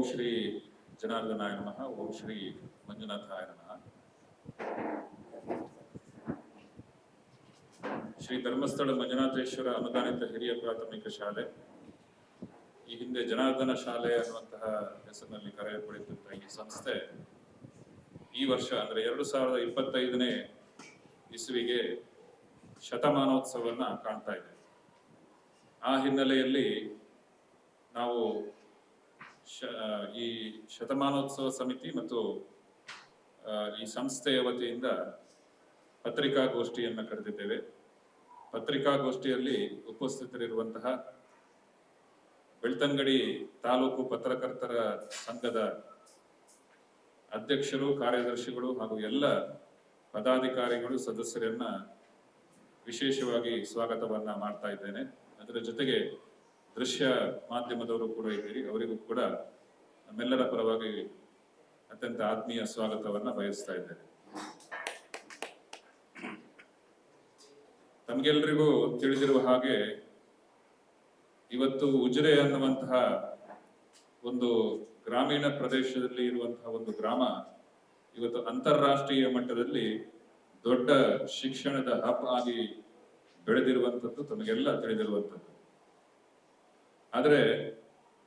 ಶ್ರೀ ಜನಾರ್ದನಾಯ ನಮಃ. ಓಂ ಶ್ರೀ ಮಂಜುನಾಥಾಯ ನಮಃ. ಶ್ರೀ ಧರ್ಮಸ್ಥಳ ಮಂಜುನಾಥೇಶ್ವರ ಅನುದಾನಿತ ಹಿರಿಯ ಪ್ರಾಥಮಿಕ ಶಾಲೆ, ಈ ಹಿಂದೆ ಜನಾರ್ದನ ಶಾಲೆ ಅನ್ನುವಂತಹ ಹೆಸರಿನಲ್ಲಿ ಕರೆಯಲ್ಪಡುತ್ತಿದ್ದ ಈ ಸಂಸ್ಥೆ ಈ ವರ್ಷ ಅಂದ್ರೆ 2025ನೇ ಇಸ್ವಿಗೆ ಶತಮಾನೋತ್ಸವವನ್ನ ಕಾಣ್ತಾ ಇದೆ. ಆ ಹಿನ್ನೆಲೆಯಲ್ಲಿ ನಾವು ಈ ಶತಮಾನೋತ್ಸವ ಸಮಿತಿ ಮತ್ತು ಈ ಸಂಸ್ಥೆಯ ವತಿಯಿಂದ ಪತ್ರಿಕಾಗೋಷ್ಠಿಯನ್ನು ಕರೆದಿದ್ದೇವೆ. ಪತ್ರಿಕಾಗೋಷ್ಠಿಯಲ್ಲಿ ಉಪಸ್ಥಿತರಿರುವಂತಹ ಬೆಳ್ತಂಗಡಿ ತಾಲೂಕು ಪತ್ರಕರ್ತರ ಸಂಘದ ಅಧ್ಯಕ್ಷರು, ಕಾರ್ಯದರ್ಶಿಗಳು ಹಾಗೂ ಎಲ್ಲ ಪದಾಧಿಕಾರಿಗಳು, ಸದಸ್ಯರನ್ನ ವಿಶೇಷವಾಗಿ ಸ್ವಾಗತವನ್ನ ಮಾಡ್ತಾ ಇದ್ದೇನೆ. ಅದರ ಜೊತೆಗೆ ದೃಶ್ಯ ಮಾಧ್ಯಮದವರು ಕೂಡ ಇದ್ದೀರಿ, ಅವರಿಗೂ ಕೂಡ ನಮ್ಮೆಲ್ಲರ ಪರವಾಗಿ ಅತ್ಯಂತ ಆತ್ಮೀಯ ಸ್ವಾಗತವನ್ನ ಬಯಸ್ತಾ ಇದ್ದೇನೆ. ತಮಗೆಲ್ಲರಿಗೂ ತಿಳಿದಿರುವ ಹಾಗೆ ಇವತ್ತು ಉಜಿರೆ ಅನ್ನುವಂತಹ ಒಂದು ಗ್ರಾಮೀಣ ಪ್ರದೇಶದಲ್ಲಿ ಇರುವಂತಹ ಒಂದು ಗ್ರಾಮ ಇವತ್ತು ಅಂತಾರಾಷ್ಟ್ರೀಯ ಮಟ್ಟದಲ್ಲಿ ದೊಡ್ಡ ಶಿಕ್ಷಣದ ಹಬ್ ಆಗಿ ಬೆಳೆದಿರುವಂಥದ್ದು ತಮಗೆಲ್ಲ ತಿಳಿದಿರುವಂಥದ್ದು. ಆದರೆ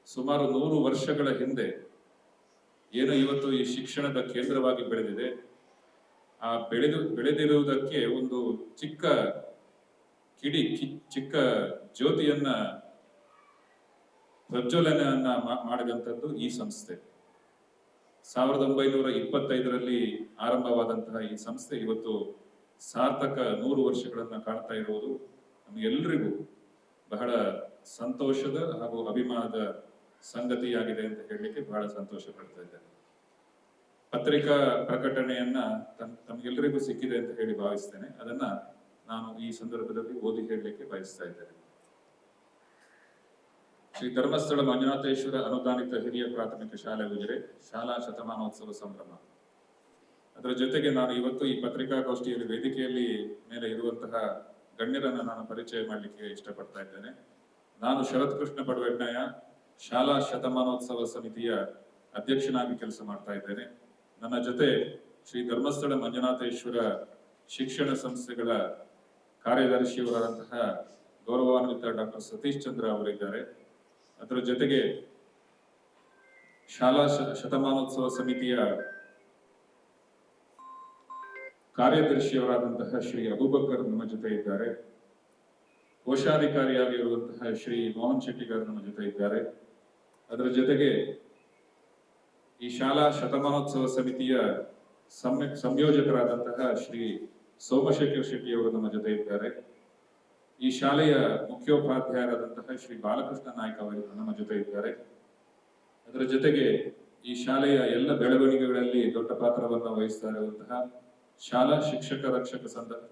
ಸುಮಾರು 100 ವರ್ಷಗಳ ಹಿಂದೆ ಏನು ಇವತ್ತು ಈ ಶಿಕ್ಷಣದ ಕೇಂದ್ರವಾಗಿ ಬೆಳೆದಿದೆ, ಆ ಬೆಳೆದಿರುವುದಕ್ಕೆ ಒಂದು ಚಿಕ್ಕ ಜ್ಯೋತಿಯನ್ನ ಪ್ರಜ್ವಲನೆಯನ್ನ ಮಾಡಿದಂಥದ್ದು ಈ ಸಂಸ್ಥೆ. 1925ರಲ್ಲಿ ಆರಂಭವಾದಂತಹ ಈ ಸಂಸ್ಥೆ ಇವತ್ತು ಸಾರ್ಥಕ 100 ವರ್ಷಗಳನ್ನ ಕಾಣ್ತಾ ಇರುವುದು ನಮಗೆಲ್ಲರಿಗೂ ಬಹಳ ಸಂತೋಷದ ಹಾಗೂ ಅಭಿಮಾನದ ಸಂಗತಿಯಾಗಿದೆ ಅಂತ ಹೇಳಲಿಕ್ಕೆ ಬಹಳ ಸಂತೋಷ ಪಡ್ತಾ ಇದ್ದೇನೆ. ಪತ್ರಿಕಾ ಪ್ರಕಟಣೆಯನ್ನ ತಮಗೆಲ್ಲರಿಗೂ ಸಿಕ್ಕಿದೆ ಅಂತ ಹೇಳಿ ಭಾವಿಸ್ತೇನೆ. ಅದನ್ನ ನಾನು ಈ ಸಂದರ್ಭದಲ್ಲಿ ಓದಿ ಹೇಳಲಿಕ್ಕೆ ಬಯಸ್ತಾ ಇದ್ದೇನೆ. ಶ್ರೀ ಧರ್ಮಸ್ಥಳ ಮಂಜುನಾಥೇಶ್ವರ ಅನುದಾನಿತ ಹಿರಿಯ ಪ್ರಾಥಮಿಕ ಶಾಲೆ ಉಜಿರೆ ಶಾಲಾ ಶತಮಾನೋತ್ಸವ ಸಂಭ್ರಮ. ಅದರ ಜೊತೆಗೆ ನಾನು ಇವತ್ತು ಈ ಪತ್ರಿಕಾಗೋಷ್ಠಿಯಲ್ಲಿ ವೇದಿಕೆಯಲ್ಲಿ ಮೇಲೆ ಇರುವಂತಹ ಗಣ್ಯರನ್ನು ನಾನು ಪರಿಚಯ ಮಾಡಲಿಕ್ಕೆ ಇಷ್ಟಪಡ್ತಾ ಇದ್ದೇನೆ. ನಾನು ಶರತ್ ಕೃಷ್ಣ ಪಡವೆಣ್ಣಯ್ಯ, ಶಾಲಾ ಶತಮಾನೋತ್ಸವ ಸಮಿತಿಯ ಅಧ್ಯಕ್ಷನಾಗಿ ಕೆಲಸ ಮಾಡ್ತಾ ಇದ್ದೇನೆ. ನನ್ನ ಜೊತೆ ಶ್ರೀ ಧರ್ಮಸ್ಥಳ ಮಂಜುನಾಥೇಶ್ವರ ಶಿಕ್ಷಣ ಸಂಸ್ಥೆಗಳ ಕಾರ್ಯದರ್ಶಿಯವರಾದಂತಹ ಗೌರವಾನ್ವಿತ ಡಾಕ್ಟರ್ ಸತೀಶ್ ಚಂದ್ರ ಅವರಿದ್ದಾರೆ. ಅದರ ಜೊತೆಗೆ ಶಾಲಾ ಶತಮಾನೋತ್ಸವ ಸಮಿತಿಯ ಕಾರ್ಯದರ್ಶಿಯವರಾದಂತಹ ಶ್ರೀ ಅಬೂಬಕರ್ ನಮ್ಮ ಜೊತೆ ಇದ್ದಾರೆ. ಕೋಶಾಧಿಕಾರಿಯಾಗಿರುವಂತಹ ಶ್ರೀ ಮೋಹನ್ ಶೆಟ್ಟಿಗಾರ್ ನಮ್ಮ ಜೊತೆ ಇದ್ದಾರೆ. ಅದರ ಜೊತೆಗೆ ಈ ಶಾಲಾ ಶತಮಾನೋತ್ಸವ ಸಮಿತಿಯ ಸಂಯೋಜಕರಾದಂತಹ ಶ್ರೀ ಸೋಮಶೇಖರ್ ಶೆಟ್ಟಿ ಅವರು ನಮ್ಮ ಜೊತೆ ಇದ್ದಾರೆ. ಈ ಶಾಲೆಯ ಮುಖ್ಯೋಪಾಧ್ಯಾಯರಾದಂತಹ ಶ್ರೀ ಬಾಲಕೃಷ್ಣ ನಾಯ್ಕ ಅವರು ನಮ್ಮ ಜೊತೆ ಇದ್ದಾರೆ. ಅದರ ಜೊತೆಗೆ ಈ ಶಾಲೆಯ ಎಲ್ಲ ಬೆಳವಣಿಗೆಗಳಲ್ಲಿ ದೊಡ್ಡ ಪಾತ್ರವನ್ನು ವಹಿಸ್ತಾ ಇರುವಂತಹ ಶಾಲಾ ಶಿಕ್ಷಕ ರಕ್ಷಕ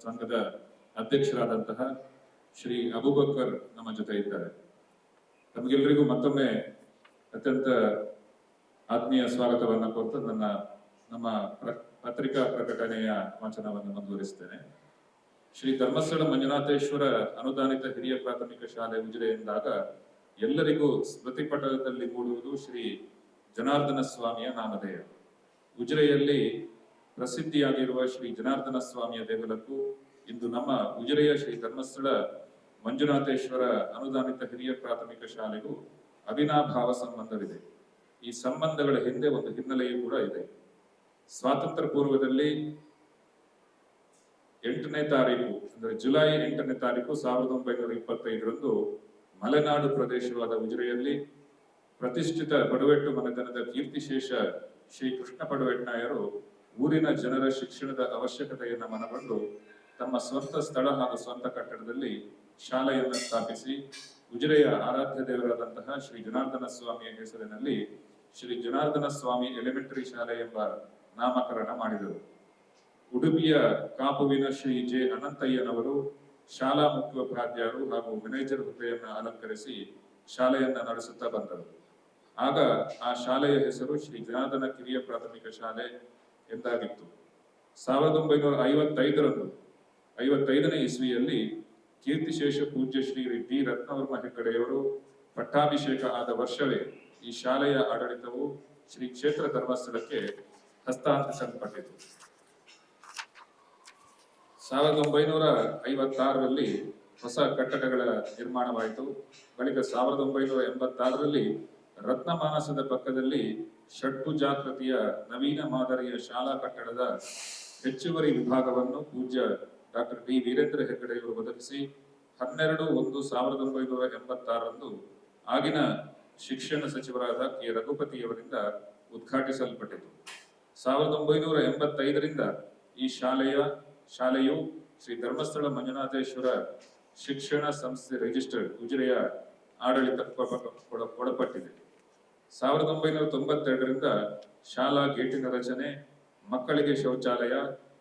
ಸಂಘದ ಅಧ್ಯಕ್ಷರಾದಂತಹ ಶ್ರೀ ಅಬೂಬಕರ್ ನಮ್ಮ ಜೊತೆ ಇದ್ದಾರೆ. ತಮಗೆಲ್ಲರಿಗೂ ಮತ್ತೊಮ್ಮೆ ಅತ್ಯಂತ ಆತ್ಮೀಯ ಸ್ವಾಗತವನ್ನ ಕೋರ್ತು ನಮ್ಮ ಪತ್ರಿಕಾ ಪ್ರಕಟಣೆಯ ವಾಚನವನ್ನು ಮುಂದುವರಿಸ್ತೇನೆ. ಶ್ರೀ ಧರ್ಮಸ್ಥಳ ಮಂಜುನಾಥೇಶ್ವರ ಅನುದಾನಿತ ಹಿರಿಯ ಪ್ರಾಥಮಿಕ ಶಾಲೆ ಉಜಿರೆ ಎಂದಾಗ ಎಲ್ಲರಿಗೂ ಸ್ಮೃತಿ ಪಟಲದಲ್ಲಿ ಮೂಡುವುದು ಶ್ರೀ ಜನಾರ್ದನ ಸ್ವಾಮಿಯ ನಾಮಧೇಯ. ಉಜಿರೆಯಲ್ಲಿ ಪ್ರಸಿದ್ಧಿಯಾಗಿರುವ ಶ್ರೀ ಜನಾರ್ದನ ಸ್ವಾಮಿಯ ದೇಗುಲಕ್ಕೂ ಇಂದು ನಮ್ಮ ಉಜಿರೆಯ ಶ್ರೀ ಧರ್ಮಸ್ಥಳ ಮಂಜುನಾಥೇಶ್ವರ ಅನುದಾನಿತ ಹಿರಿಯ ಪ್ರಾಥಮಿಕ ಶಾಲೆಗೂ ಅವಿನಾಭಾವ ಸಂಬಂಧವಿದೆ. ಈ ಸಂಬಂಧಗಳ ಹಿಂದೆ ಒಂದು ಹಿನ್ನೆಲೆಯೂ ಕೂಡ ಇದೆ. ಸ್ವಾತಂತ್ರ್ಯ ಪೂರ್ವದಲ್ಲಿ 8ನೇ ತಾರೀಕು ಅಂದ್ರೆ ಜುಲೈ 8ನೇ ತಾರೀಕು 1925ರಂದು ಮಲೆನಾಡು ಪ್ರದೇಶವಾದ ಉಜಿರೆಯಲ್ಲಿ ಪ್ರತಿಷ್ಠಿತ ಪಡುವೆಟ್ಟು ಮನೆತನದ ಕೀರ್ತಿಶೇಷ ಶ್ರೀ ಕೃಷ್ಣ ಪಡುವೆಟ್ನಾಯರು ಊರಿನ ಜನರ ಶಿಕ್ಷಣದ ಅವಶ್ಯಕತೆಯನ್ನು ಮನಗಂಡು ತಮ್ಮ ಸ್ವಂತ ಸ್ಥಳ ಹಾಗೂ ಸ್ವಂತ ಕಟ್ಟಡದಲ್ಲಿ ಶಾಲೆಯನ್ನು ಸ್ಥಾಪಿಸಿ ಉಜಿರೆಯ ಆರಾಧ್ಯ ದೇವರಾದಂತಹ ಶ್ರೀ ಜನಾರ್ದನ ಸ್ವಾಮಿಯ ಹೆಸರಿನಲ್ಲಿ ಶ್ರೀ ಜನಾರ್ದನ ಸ್ವಾಮಿ ಎಲಿಮೆಂಟರಿ ಶಾಲೆ ಎಂಬ ನಾಮಕರಣ ಮಾಡಿದರು. ಉಡುಪಿಯ ಕಾಪುವಿನ ಶ್ರೀ ಜೆ ಅನಂತಯ್ಯನವರು ಶಾಲಾ ಮುಖ್ಯೋಪಾಧ್ಯಾಯರು ಹಾಗೂ ಮ್ಯಾನೇಜರ್ ಹುದ್ದೆಯನ್ನು ಅಲಂಕರಿಸಿ ಶಾಲೆಯನ್ನ ನಡೆಸುತ್ತಾ ಬಂದರು. ಆಗ ಆ ಶಾಲೆಯ ಹೆಸರು ಶ್ರೀ ಜನಾರ್ದನ ಕಿರಿಯ ಪ್ರಾಥಮಿಕ ಶಾಲೆ ಎಂದಾಗಿತ್ತು. 1955ನೇ ಇಸ್ವಿಯಲ್ಲಿ ಕೀರ್ತಿಶೇಷ ಪೂಜ್ಯ ಶ್ರೀ ಡಿ ರತ್ನವರ್ಮ ಹೆಗ್ಗಡೆಯವರು ಪಟ್ಟಾಭಿಷೇಕ ಆದ ವರ್ಷವೇ ಈ ಶಾಲೆಯ ಆಡಳಿತವು ಶ್ರೀ ಕ್ಷೇತ್ರ ಧರ್ಮಸ್ಥಳಕ್ಕೆ ಹಸ್ತಾಂತರಿಸಲ್ಪಟ್ಟಿತು. 1956ರಲ್ಲಿ ಹೊಸ ಕಟ್ಟಡಗಳ ನಿರ್ಮಾಣವಾಯಿತು. ಬಳಿಕ 1986ರಲ್ಲಿ ರತ್ನಮಾನಸದ ಪಕ್ಕದಲ್ಲಿ ಷಡ್ಭುಜಾಕೃತಿಯ ನವೀನ ಮಾದರಿಯ ಶಾಲಾ ಕಟ್ಟಡದ ಹೆಚ್ಚುವರಿ ವಿಭಾಗವನ್ನು ಪೂಜ್ಯ ಡಾಕ್ಟರ್ ಡಿ ವೀರೇಂದ್ರ ಹೆಗ್ಗಡೆಯವರು ಒದಗಿಸಿ 12/1/1986ರಂದು ಆಗಿನ ಶಿಕ್ಷಣ ಸಚಿವರಾದ ಕೆ ರಘುಪತಿಯವರಿಂದ ಉದ್ಘಾಟಿಸಲ್ಪಟ್ಟಿತು. 1985ರಿಂದ ಈ ಶಾಲೆಯು ಶ್ರೀ ಧರ್ಮಸ್ಥಳ ಮಂಜುನಾಥೇಶ್ವರ ಶಿಕ್ಷಣ ಸಂಸ್ಥೆ ರಿಜಿಸ್ಟರ್ಡ್ ಉಜಿರೆಯ ಆಡಳಿತಕ್ಕೆ ಒಳಪಟ್ಟಿದೆ. 1992ರಿಂದ ಶಾಲಾ ಗೇಟಿನ ರಚನೆ, ಮಕ್ಕಳಿಗೆ ಶೌಚಾಲಯ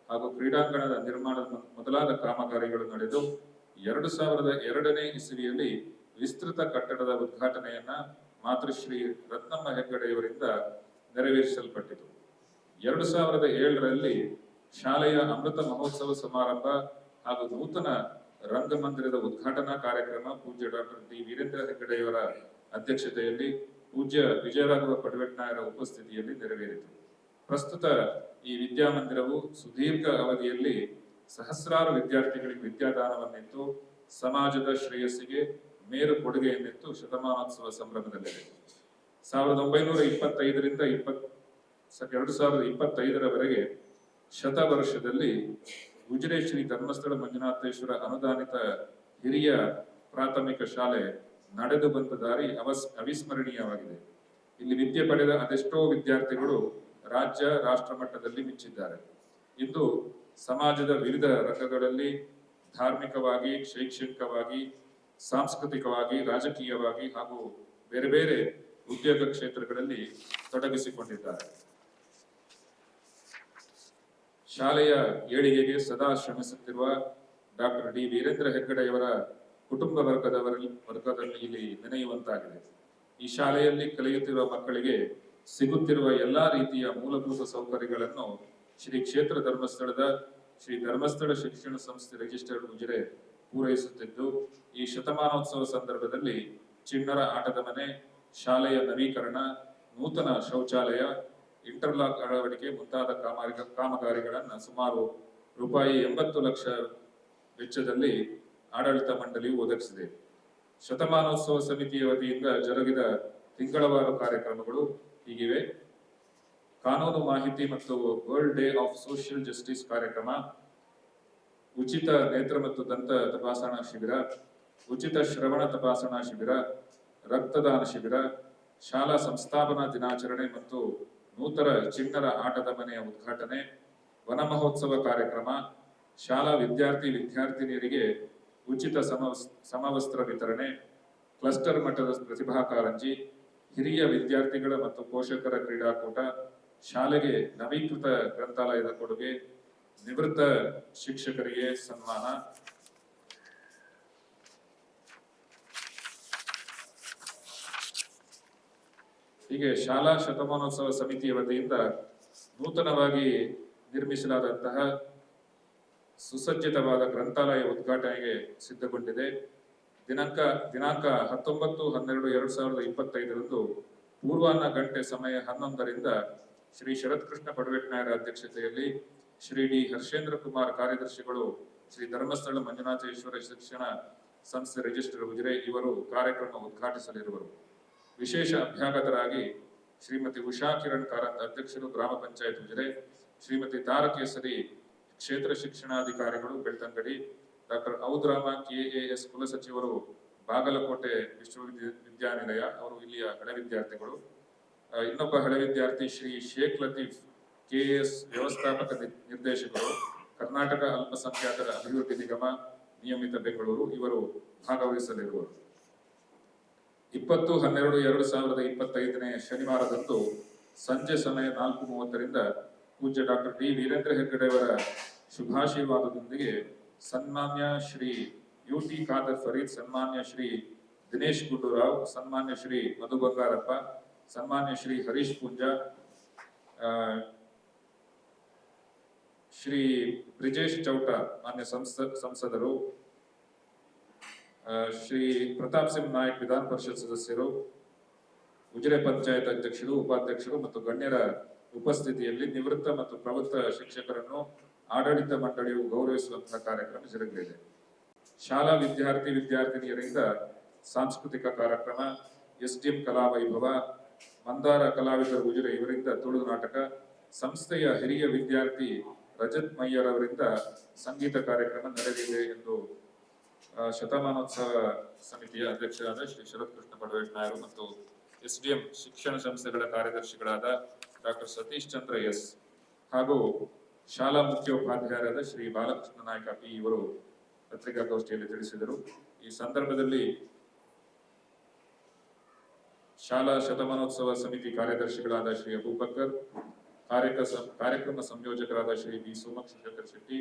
ಹಾಗೂ ಕ್ರೀಡಾಂಗಣದ ನಿರ್ಮಾಣದ ಮೊದಲಾದ ಕಾಮಗಾರಿಗಳು ನಡೆದು 2002ನೇ ಇಸವಿಯಲ್ಲಿ ವಿಸ್ತೃತ ಕಟ್ಟಡದ ಉದ್ಘಾಟನೆಯನ್ನ ಮಾತೃಶ್ರೀ ರತ್ನಮ್ಮ ಹೆಗ್ಗಡೆಯವರಿಂದ ನೆರವೇರಿಸಲ್ಪಟ್ಟಿತು. 2007ರಲ್ಲಿ ಶಾಲೆಯ ಅಮೃತ ಮಹೋತ್ಸವ ಸಮಾರಂಭ ಹಾಗೂ ನೂತನ ರಂಗಮಂದಿರದ ಉದ್ಘಾಟನಾ ಕಾರ್ಯಕ್ರಮ ಪೂಜ್ಯ ಡಾಕ್ಟರ್ ಡಿ ವೀರೇಂದ್ರ ಹೆಗ್ಗಡೆಯವರ ಅಧ್ಯಕ್ಷತೆಯಲ್ಲಿ ಪೂಜ್ಯ ವಿಜಯರಾಘವ ಪಡವೆಟ್ನಾಯರ ಉಪಸ್ಥಿತಿಯಲ್ಲಿ ನೆರವೇರಿತು. ಪ್ರಸ್ತುತ ಈ ವಿದ್ಯಾಮಂದಿರವು ಸುದೀರ್ಘ ಅವಧಿಯಲ್ಲಿ ಸಹಸ್ರಾರು ವಿದ್ಯಾರ್ಥಿಗಳಿಗೆ ವಿದ್ಯಾದಾನವನ್ನಿತ್ತು, ಸಮಾಜದ ಶ್ರೇಯಸ್ಸಿಗೆ ಮೇರು ಕೊಡುಗೆಯನ್ನಿತ್ತು ಶತಮಾನೋತ್ಸವ ಸಂಭ್ರಮದಲ್ಲಿದೆ. 1925ರಿಂದ 2025ರವರೆಗೆ ಶತವರ್ಷದಲ್ಲಿ ಉಜಿರೆ ಶ್ರೀ ಧರ್ಮಸ್ಥಳ ಮಂಜುನಾಥೇಶ್ವರ ಅನುದಾನಿತ ಹಿರಿಯ ಪ್ರಾಥಮಿಕ ಶಾಲೆ ನಡೆದು ಬಂದ ದಾರಿ ಅವಿಸ್ಮರಣೀಯವಾಗಿದೆ. ಇಲ್ಲಿ ವಿದ್ಯೆ ಪಡೆದ ಅದೆಷ್ಟೋ ವಿದ್ಯಾರ್ಥಿಗಳು ರಾಜ್ಯ ರಾಷ್ಟ್ರ ಮಟ್ಟದಲ್ಲಿ ಮಿಂಚಿದ್ದಾರೆ. ಇಂದು ಸಮಾಜದ ವಿವಿಧ ರಂಗಗಳಲ್ಲಿ ಧಾರ್ಮಿಕವಾಗಿ, ಶೈಕ್ಷಣಿಕವಾಗಿ, ಸಾಂಸ್ಕೃತಿಕವಾಗಿ, ರಾಜಕೀಯವಾಗಿ ಹಾಗೂ ಬೇರೆ ಬೇರೆ ಉದ್ಯೋಗ ಕ್ಷೇತ್ರಗಳಲ್ಲಿ ತೊಡಗಿಸಿಕೊಂಡಿದ್ದಾರೆ. ಶಾಲೆಯ ಏಳಿಗೆಗೆ ಸದಾ ಶ್ರಮಿಸುತ್ತಿರುವ ಡಾಕ್ಟರ್ ಡಿ ವೀರೇಂದ್ರ ಹೆಗ್ಗಡೆಯವರ ಕುಟುಂಬ ವರ್ಗದಲ್ಲಿ ಇಲ್ಲಿ ನೆನೆಯುವಂತಾಗಿದೆ. ಈ ಶಾಲೆಯಲ್ಲಿ ಕಲಿಯುತ್ತಿರುವ ಮಕ್ಕಳಿಗೆ ಸಿಗುತ್ತಿರುವ ಎಲ್ಲಾ ರೀತಿಯ ಮೂಲಭೂತ ಸೌಕರ್ಯಗಳನ್ನು ಶ್ರೀ ಕ್ಷೇತ್ರ ಧರ್ಮಸ್ಥಳದ ಶ್ರೀ ಧರ್ಮಸ್ಥಳ ಶಿಕ್ಷಣ ಸಂಸ್ಥೆ ರಿಜಿಸ್ಟರ್ಡ್ ಉಜಿರೆ ಪೂರೈಸುತ್ತಿದ್ದು, ಈ ಶತಮಾನೋತ್ಸವ ಸಂದರ್ಭದಲ್ಲಿ ಚಿಣ್ಣರ ಆಟದ ಮನೆ, ಶಾಲೆಯ ನವೀಕರಣ, ನೂತನ ಶೌಚಾಲಯ, ಇಂಟರ್ಲಾಕ್ ಅಳವಡಿಕೆ ಮುಂತಾದ ಕಾಮಗಾರಿಗಳನ್ನು ಸುಮಾರು ರೂಪಾಯಿ 80 ಲಕ್ಷ ವೆಚ್ಚದಲ್ಲಿ ಆಡಳಿತ ಮಂಡಳಿಯು ಒದಗಿಸಿದೆ. ಶತಮಾನೋತ್ಸವ ಸಮಿತಿಯ ವತಿಯಿಂದ ಜರುಗಿದ ತಿಂಗಳವಾರು ಕಾರ್ಯಕ್ರಮಗಳು ಹೀಗಿವೆ. ಕಾನೂನು ಮಾಹಿತಿ ಮತ್ತು world day of social justice ಕಾರ್ಯಕ್ರಮ, ಉಚಿತ ನೇತ್ರ ಮತ್ತು ದಂತ ತಪಾಸಣಾ ಶಿಬಿರ, ಉಚಿತ ಶ್ರವಣ ತಪಾಸಣಾ ಶಿಬಿರ, ರಕ್ತದಾನ ಶಿಬಿರ, ಶಾಲಾ ಸಂಸ್ಥಾಪನಾ ದಿನಾಚರಣೆ ಮತ್ತು ನೂತನ ಚಿಣ್ಣರ ಆಟದ ಮನೆಯ ಉದ್ಘಾಟನೆ, ವನ ಮಹೋತ್ಸವ ಕಾರ್ಯಕ್ರಮ, ಶಾಲಾ ವಿದ್ಯಾರ್ಥಿನಿಯರಿಗೆ ಉಚಿತ ಸಮವಸ್ತ್ರ ವಿತರಣೆ, ಕ್ಲಸ್ಟರ್ ಮಟ್ಟದ ಪ್ರತಿಭಾ ಕಾರಂಜಿ, ಹಿರಿಯ ವಿದ್ಯಾರ್ಥಿಗಳ ಮತ್ತು ಪೋಷಕರ ಕ್ರೀಡಾಕೂಟ, ಶಾಲೆಗೆ ನವೀಕೃತ ಗ್ರಂಥಾಲಯದ ಕೊಡುಗೆ, ನಿವೃತ್ತ ಶಿಕ್ಷಕರಿಗೆ ಸನ್ಮಾನ, ಹೀಗೆ ಶಾಲಾ ಶತಮಾನೋತ್ಸವ ಸಮಿತಿಯ ವತಿಯಿಂದ ನೂತನವಾಗಿ ನಿರ್ಮಿಸಲಾದಂತಹ ಸುಸಜ್ಜಿತವಾದ ಗ್ರಂಥಾಲಯ ಉದ್ಘಾಟನೆಗೆ ಸಿದ್ಧಗೊಂಡಿದೆ. ದಿನಾಂಕ 19/12/2025ರಂದು ಪೂರ್ವಾಹ್ನ ಗಂಟೆ ಸಮಯ 11ರಿಂದ ಶ್ರೀ ಶರತ್ಕೃಷ್ಣ ಪಡವೆಟ್ನಾಯರ ಅಧ್ಯಕ್ಷತೆಯಲ್ಲಿ ಶ್ರೀ ಡಿ ಹರ್ಷೇಂದ್ರ ಕುಮಾರ್ ಕಾರ್ಯದರ್ಶಿಗಳು, ಶ್ರೀ ಧರ್ಮಸ್ಥಳ ಮಂಜುನಾಥೇಶ್ವರ ಶಿಕ್ಷಣ ಸಂಸ್ಥೆ ರಿಜಿಸ್ಟರ್ ಉಜಿರೆ ಇವರು ಕಾರ್ಯಕ್ರಮ ಉದ್ಘಾಟಿಸಲಿರುವರು. ವಿಶೇಷ ಅಭ್ಯಾಗತರಾಗಿ ಶ್ರೀಮತಿ ಉಷಾ ಕಿರಣ್ ಕಾರಂತ್ ಅಧ್ಯಕ್ಷರು ಗ್ರಾಮ ಪಂಚಾಯತ್ ಉಜಿರೆ, ಶ್ರೀಮತಿ ತಾರಕೇಸರಿ ಕ್ಷೇತ್ರ ಶಿಕ್ಷಣಾಧಿಕಾರಿಗಳು ಬೆಳ್ತಂಗಡಿ, ಡಾಕ್ಟರ್ ಔದ್ರಾಮ ಕೆಎಎಸ್ ಕುಲಸಚಿವರು ಬಾಗಲಕೋಟೆ ವಿಶ್ವವಿದ್ಯಾನಿಲಯ ಅವರು ಇಲ್ಲಿಯ ಹಳೆ ವಿದ್ಯಾರ್ಥಿಗಳು, ಇನ್ನೊಬ್ಬ ಹಳೆ ವಿದ್ಯಾರ್ಥಿ ಶ್ರೀ ಶೇಖ್ ಲತೀಫ್ ಕೆಎಎಸ್ ವ್ಯವಸ್ಥಾಪಕ ನಿರ್ದೇಶಕರು, ಕರ್ನಾಟಕ ಅಲ್ಪಸಂಖ್ಯಾತರ ಅಭಿವೃದ್ಧಿ ನಿಗಮ ನಿಯಮಿತ ಬೆಂಗಳೂರು ಇವರು ಭಾಗವಹಿಸಲಿರುವರು. 20/12/2025 ಶನಿವಾರದಂದು ಸಂಜೆ ಸಮಯ 4:30ರಿಂದ ಪೂಜ್ಯ ಡಾಕ್ಟರ್ ಡಿ ವೀರೇಂದ್ರ ಹೆಗ್ಗಡೆಯವರ ಶುಭಾಶೀರ್ವಾದದೊಂದಿಗೆ ಸನ್ಮಾನ್ಯ ಶ್ರೀ ಯುಟಿ ಖಾದರ್ ಫರೀದ್, ಸನ್ಮಾನ್ಯ ಶ್ರೀ ದಿನೇಶ್ ಗುಂಡೂರಾವ್, ಸನ್ಮಾನ್ಯ ಶ್ರೀ ಮಧು ಬಂಗಾರಪ್ಪ, ಸನ್ಮಾನ್ಯ ಶ್ರೀ ಹರೀಶ್ ಪೂಂಜಾ, ಶ್ರೀ ಬ್ರಿಜೇಶ್ ಚೌಟ ಮಾನ್ಯ ಸಂಸದರು, ಶ್ರೀ ಪ್ರತಾಪ್ ಸಿಂಗ್ ನಾಯಕ್ ವಿಧಾನ ಪರಿಷತ್ ಸದಸ್ಯರು, ಉಜಿರೆ ಪಂಚಾಯತ್ ಅಧ್ಯಕ್ಷರು, ಉಪಾಧ್ಯಕ್ಷರು ಮತ್ತು ಗಣ್ಯರ ಉಪಸ್ಥಿತಿಯಲ್ಲಿ ನಿವೃತ್ತ ಮತ್ತು ಪ್ರವೃತ್ತ ಶಿಕ್ಷಕರನ್ನು ಆಡಳಿತ ಮಂಡಳಿಯು ಗೌರವಿಸುವಂತಹ ಕಾರ್ಯಕ್ರಮ ಜರುಗಲಿದೆ. ಶಾಲಾ ವಿದ್ಯಾರ್ಥಿನಿಯರಿಂದ ಸಾಂಸ್ಕೃತಿಕ ಕಾರ್ಯಕ್ರಮ, ಎಸ್ಡಿಎಂ ಕಲಾ ವೈಭವ, ಮಂದಾರ ಕಲಾವಿದರು ಉಜಿರೆ ಇವರಿಂದ ತುಳು ನಾಟಕ, ಸಂಸ್ಥೆಯ ಹಿರಿಯ ವಿದ್ಯಾರ್ಥಿ ರಜತ್ ಮಯ್ಯರ್ ಅವರಿಂದ ಸಂಗೀತ ಕಾರ್ಯಕ್ರಮ ನಡೆಯಲಿದೆ ಎಂದು ಶತಮಾನೋತ್ಸವ ಸಮಿತಿಯ ಅಧ್ಯಕ್ಷರಾದ ಶ್ರೀ ಶರತ್ ಕೃಷ್ಣ ಪಡವೇಶ್ ನಾಯರು ಮತ್ತು ಎಸ್ಡಿಎಂ ಶಿಕ್ಷಣ ಸಂಸ್ಥೆಗಳ ಕಾರ್ಯದರ್ಶಿಗಳಾದ ಡಾಕ್ಟರ್ ಸತೀಶ್ ಚಂದ್ರ ಎಸ್ ಹಾಗೂ ಶಾಲಾ ಮುಖ್ಯೋಪಾಧ್ಯಾಯರಾದ ಶ್ರೀ ಬಾಲಕೃಷ್ಣ ನಾಯ್ಕ ಪಿ ಇವರು ಪತ್ರಿಕಾಗೋಷ್ಠಿಯಲ್ಲಿ ತಿಳಿಸಿದರು. ಈ ಸಂದರ್ಭದಲ್ಲಿ ಶಾಲಾ ಶತಮಾನೋತ್ಸವ ಸಮಿತಿ ಕಾರ್ಯದರ್ಶಿಗಳಾದ ಶ್ರೀ ಅಬೂಬಕರ್, ಕಾರ್ಯಕ್ರಮ ಸಂಯೋಜಕರಾದ ಶ್ರೀ ಬಿ ಸೋಮಶೇಖರ್ ಶೆಟ್ಟಿ,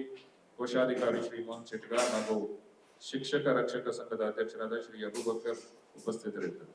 ಕೋಶಾಧಿಕಾರಿ ಶ್ರೀ ಮೋಹನ್ ಶೆಟ್ಟಿಗಾರ್ ಹಾಗೂ ಶಿಕ್ಷಕ ರಕ್ಷಕ ಸಂಘದ ಅಧ್ಯಕ್ಷರಾದ ಶ್ರೀ ಅಬೂಬಕರ್ ಉಪಸ್ಥಿತರಿದ್ದರು.